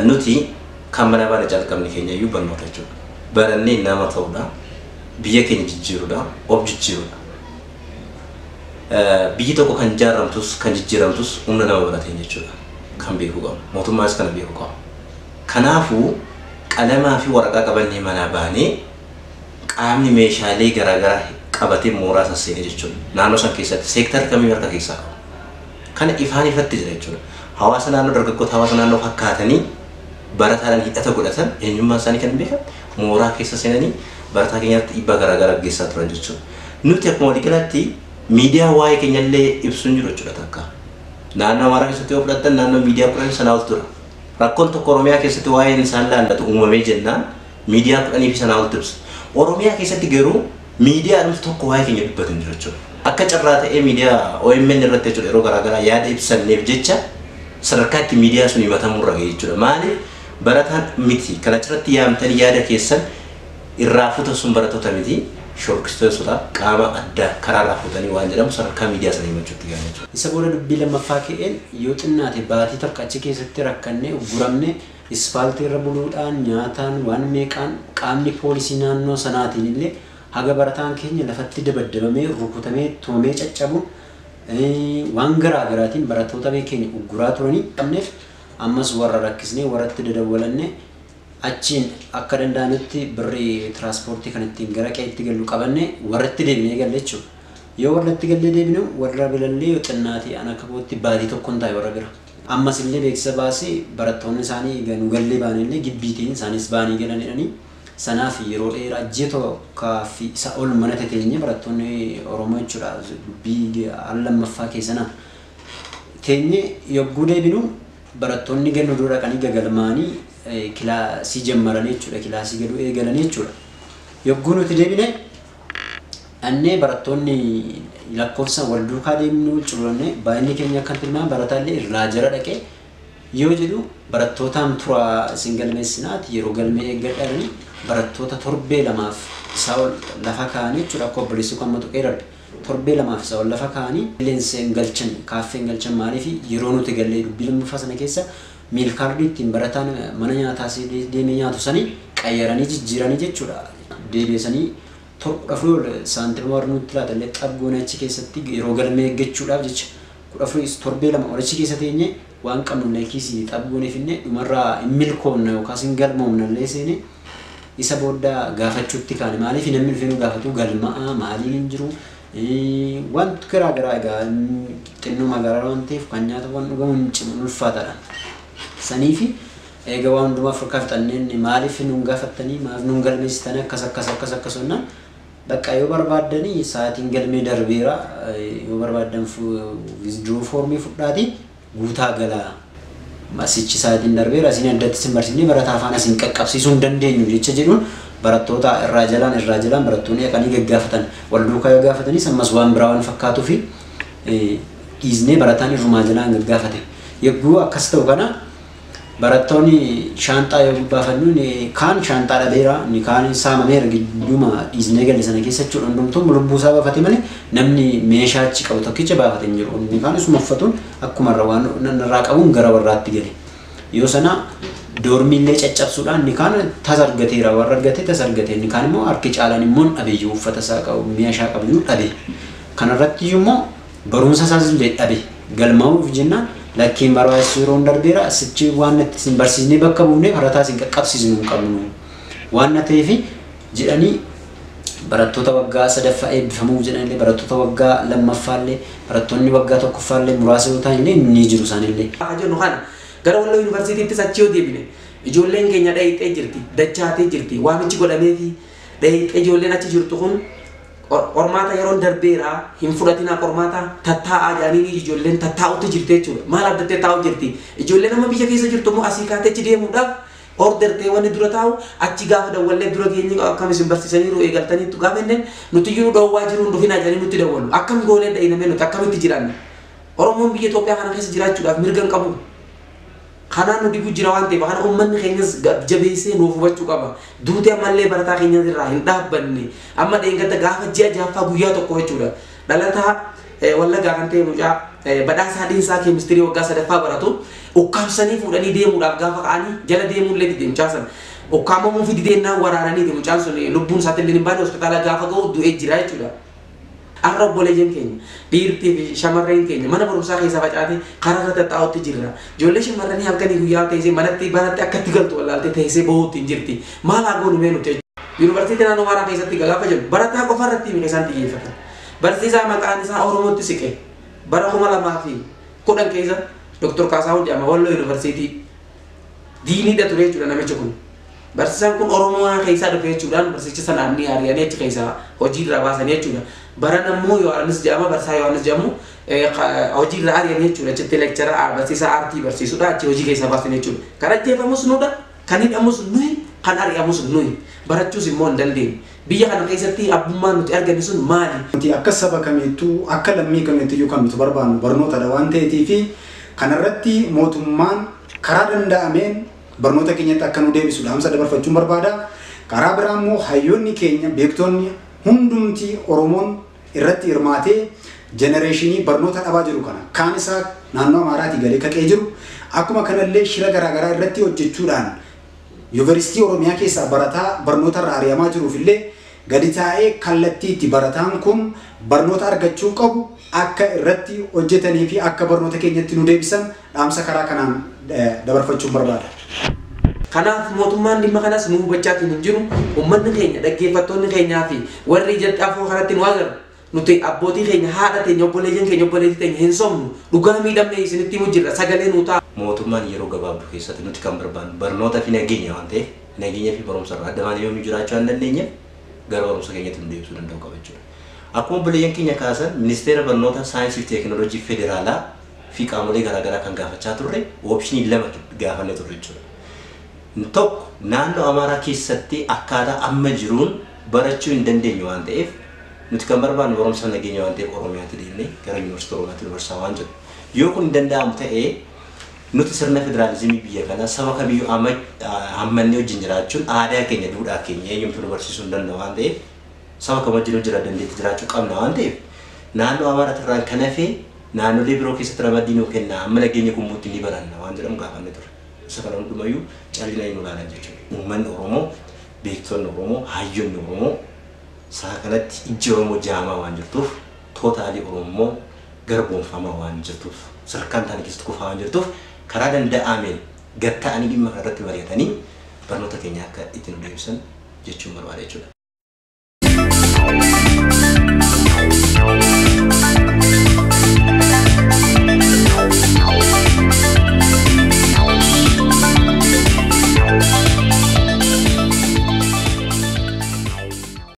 nuti kan mana bana jalqabni keenya iyyuu barnoota jechuudha. Barannee nama ta'uudha. Biyya keenya jijjiiruudha. Of jijjiiruudha. Biyyi tokko kan ijaarramtus kan jijjiiramtus humna nama barateen jechuudha. Kan beeku qabu. Mootummaas kana beeku qabu. Kanaafuu qalamaa fi waraqaa qabannee manaa baanee qaamni meeshaalee garaagaraa qabatee mooraa sasseene jechuudha. Naannoo san keessatti seektara kamii harka keessaa qabu. Kana ifaan ifatti jira jechuudha. Hawaasa naannoo dargaggoota hawaasa naannoo fakkaatanii barataan hidhata godhatan eenyummaan isaanii kan beekan mooraa keessa seenanii barataa keenyatti dhiibbaa garaagaraa geessaa turan jechuudha. Nuti akkuma waliigalaatti miidiyaa waa'ee keenyallee ibsuun jiru jechuudha takka. Naannoo Amaaraa keessatti yoo fudhattan naannoo miidiyaa kudhan sanaa ol tura. Rakkoon tokko Oromiyaa keessatti waa'een isaan laallatu uumamee jennaan miidiyaa kudhanii fi sanaa ol ibsa. Oromiyaa keessatti garuu miidiyaa dhumti tokko waa'ee keenya dubbatan jiru jechuudha. Akka carraa ta'ee miidiyaa OMN irratti jechuudha yeroo garaagaraa yaada ibsanneef jecha sadarkaatti miidiyaa sun himatamuu irra ga'e jechuudha. Maaliif barataan miti kana irratti yaamtanii yaada keessan irraa fuuta sun barattoota miti shorkistoota qaama addaa karaa irraa fuutanii waan jedhamu sadarkaa miidiyaa sana himachuutti gahaa jechuudha. Isa booda dubbii lammaffaa ka'een yoo xinnaate baatii tokko achi keessatti rakkannee uguramne ispaaltii irra buluudhaan nyaataan waan meeqaan qaamni poolisii naannoo sanaatiin illee haga barataan keenya lafatti dabaddabamee rukutamee tumamee caccabu waan garaa garaatiin barattoota keenya uguraa turanii qabneef ammas warra rakkisnee warratti dadawwalanne achiin akka danda'anutti birrii tiraanspoortii kan ittiin gara qe'eetti gallu qabanne warratti deebinee galle jechuudha. Yoo warratti gallee deebinu warra bilallee yoo xinnaate ana akka kootti baatii tokkoon taa'e warra bira. Ammas illee beeksisa baasee barattoonni isaanii nu gallee baanillee gibbiitiin isaanis baanii galanidhanii sanaaf yeroo dheeraa ji'a tokkoo fi isa ol mana teenye barattoonni Oromoo jechuudha dubbii lammaffaa keessanaa teenye yogguu deebinu barattoonni gannu dura dhaqanii gagalmaanii kilaasii jammaranii jechuudha kilaasii gaduu eegalanii jechuudha. Yogguu nuti deebine annee barattoonni lakkoofsa wal duukaa deemnu culunne baay'inni keenya akka tilmaa barataallee irraa jara dhaqee yoo jedhu barattootaan tura isin galmeessinaati yeroo galmee eeggadhanii barattoota torbee lamaaf isaa ol lafa kaanii jechuudha akka obboleessi kan matu qeerarbe torbee lamaaf isaa ol lafa kaanii leenseen galchan kaaffeen galchan maaliif yeroo nuti gallee dubbii lammaffaa sana keessa miil kaardii ittiin barataan mana nyaataa deemee nyaatu sanii qayyaranii jijjiiranii jechuudha. Deebiisanii torba saantima warra nutti laatallee xabgoon achi keessatti yeroo galmee eeggachuudhaaf jecha kudha furii torbee lama walichi keessa teenye waan qabnu leekisii xabgoon finne dhumarraa hin milkoomna yookaas hin galmoomna illee seene isa booda gaafachuutti kaane maaliif namni dhufee gaafatu galmaa maaliin hin jiru wanti garaa garaa egaa xinnoo magaalaa waan ta'eef kan nyaata waan dhugamuun cimuun ulfaataadha. Saniifi egaa waan hundumaa Afrikaa fixanneen maaliif nuun gaafattanii maaf nuun galmeessitan akkas onnaan bakka yoo barbaaddanii sa'aatiin galmee darbeera yoo barbaaddan withdraw formii fudhaati guutaa galaa masichi sa'aatiin darbeera isin addatti isin barsiifnee barataa afaan isin qaqqabsiisuu hin dandeenyu jecha jedhuun barattoota irraa jalaan barattoonni dhaqanii gaggaafatan wal duukaa yoo gaafatanii ammas waan biraa waan fakkaatuu fi dhiisnee barataan irrumaa jalaan gaggaafate yogguu akkas ta'u kana barattoonni shaanxaa yoo baafannu kaan shaanxaa dhabeera ni kaan saamameera gidduma dhiisnee galle sana keessa jechuudha hundumtuu lubbuu isaa baafate malee namni meeshaa achi qabu tokkicha baafate hin jiru ni kaan isuma uffatuun akkuma waan irraa qabuun gara warraatti gale yoo sana doormiillee caccabsuudhaan ni kaan tasargateera warra argatee tasargatee ni kaan immoo harki caalaan immoo dhabeeyyuu uffata isaa qabu meeshaa qabu dhabe kanarratti immoo barumsa isaas illee dhabe galmaa'uuf jennaan lakkiin barbaachisu yeroo darbeera sichi waan itti isin barsiisnee bakka buufnee barataa isin qaqqabsiisnu hin qabnu waan ta'eef jedhanii barattoota waggaa sadaffaa eebbifamuuf jedhanillee barattoota waggaa lammaffaallee barattoonni waggaa tokkoffaallee muraasa yoo ta'anillee ni jiru isaanillee. Jennu kana gara Walloo Yuunivarsiitiitti achi yoo deebine ijoolleen keenya dhayixee jirti dachaatee jirti waamichi godhameefi dhayixee ijoolleen achi jirtu kun qormaata yeroo darbeera hin fudhatina qormaata tattaa'aa jedhanii ijoolleen tattaa'utti jirti jechuudha. Maal addattee taa'u jirti ijoolleen amma biyya keessa jirtu immoo asii kaatee achi deemuudhaaf ordertee wanni dura taa'u achi gaafa dawwallee dura geenye akkam isin barsiisaniiru eegaltaniitu gaafa inni nuti iyyuu dhoowwaa jiruun dhufinaa jedhanii nutti dawwalu akkam goolee dha'inamee nuti akkamitti jiranne Oromoon biyya Itoophiyaa kana keessa jiraachuudhaaf mirga hin qabu. Kanaan nu dhibu jira waan ta'eef kana uummanni keenyas jabeessee nuuf hubachuu qaba. Duutee ammallee barataa keenyas irraa hin dhaabbanne amma dheengadda gaafa ji'a jaaffaa guyyaa tokko jechuudha. Dhalataa Wallaggaa kan ta'e mucaa badhaasaa Diinsaa keemistirii waggaa sadaffaa baratu ukkaamsanii fuudhanii deemuudhaaf gaafa ka'anii jala deemuullee dide mucaa sana. Ukkaamamuu fi dideennaan waraananii mucaan sun lubbuun isaatti illee hin baane hospitaala gaafa ga'u du'ee jira jechuudha. Arra obboleeyyan keenya dhiirtii fi shamarreen keenya mana barumsaa keessa facaatee karaa irra tattaa'utti jirra. Ijoollee shamarranii halkanii guyyaa teessee manatti akkatti galtu wallaaltee teessee bahuutti hin jirti. Maal haa goonu mee nuti? Yuunivarsiitii naannoo Amaaraa keessatti gaafa jiru barataa qofa irratti himee isaan xiyyeeffatan. Barsiisaa maqaan isaa Oromootti siqe bara 2010 keessa Dr. Kaasaahuu jedhama Walloo Yuunivarsiitii diiniidha ture jechuudha namichi kun. Barsiisaan kun Oromoo keessaa dhufe jechuudhaan barsiicha sanaan ni ari'anii achi keessaa hojii irraa baasanii jechuudha. Baran ammoo Yohaannis jedhama barsiisaa Yohaannis jedhamu hojii irraa ari'anii jechuudha. Achitti leekcharaa barsiisaa aartii barsiisudha achi hojii keessaa baasanii jechuudha. Kan ajjeefamus nudha kan hidhamus nuyi kan ari'amus nuyi barachuus immoo hin dandeenye. Biyya kana keessatti abbummaan nuti arganne sun maali? Nuti akka saba kamittuu akka lammii kamittuu kan nuti barbaannu barnootadha waan ta'eetii fi kanarratti mootummaan karaa danda'ameen barnoota keenyatti akka nu deebisu dhaamsa dabarfachuun barbaada. Karaa biraa immoo hayyoonni keenya beektonni hundumti Oromoon irratti hirmaatee jenereeshinii barnoota dhabaa jiru kana kaan isaa naannoo Amaaraatii galee kaqee jiru akkuma kanallee shira garaagaraa irratti hojjechuudhaan Yuunivarsiitii Oromiyaa keessaa barataa barnoota irraa ari'amaa jiruuf illee gadi taa'ee kallattiitti barataan kun barnoota argachuu qabu akka irratti hojjetanii fi akka barnoota keenyatti nu deebisan dhaamsa karaa kanaan dabarfachuun barbaada. Kanaaf mootummaan dhimma kanas nu hubachaatiin hin jiru. Uummanni keenya dhaggeeffattoonni keenyaa fi warri jalqaboo kanatti nu agarra. Nuti abbootii keenya haadha keenya obboleeyyan keenya obboleettii keenya hin somnu dhugaa miidhamne isinitti himu jirra sagalee nu ta'a. Mootummaan yeroo gabaabduu keessatti nuti kan barbaannu barnoota fi nageenya waan ta'eef nageenya fi barumsa irraa adda baanee yommuu jiraachuu hin dandeenye gara barumsa keenyatti nu deebisuu danda'u qaba jechuudha. Akkuma obboleeyyan keenya kaasan ministeera barnoota saayinsii fi teekinooloojii federaalaa fi qaamolee garaagaraa kan gaafachaa turre oopshinii lama gaafannee turre jechuudha. Tokko naannoo Amaaraa keessatti akkaataa amma jiruun barachuu hin dandeenye waan ta'eef nuti kan barbaannu barumsa nageenya waan ta'eef Oromiyaatti deemnee gara Yuunivarsiitii Oromiyaatti dabarsaa waan jiru. Yoo kun hin danda'amu ta'ee nuti sirna federaalizimii biyya kana saba kamiyyuu hammannee wajjin jiraachuun aadaa keenya duudhaa keenya eenyumtu nu barsiisuu hin danda'u waan ta'eef saba kam wajjin jira dandeetti jiraachuu qabna waan ta'eef naannoo Amaaraa irraan kan hafe naannolee biroo keessatti ramaddii nuu kennaa amma nageenya gummuutti ni baranna waan jedhamu gaafannee ture. Isa kana hundumayyuu callinaa hin ulaalan jechuudha. Uummanni Oromoo, beektonni Oromoo, hayyoonni Oromoo isaa kanatti ijji Oromoo jaamaa waan jirtuuf tootaalii Oromoo garboonfamaa waan jirtuuf sadarkaan ta'anii keessatti kufaa waan jirtuuf karaa danda'ameen gad ta'anii dhimma kanarratti mari'atanii barnoota keenya akka itti nu deebisan jechuun barbaada jechuudha.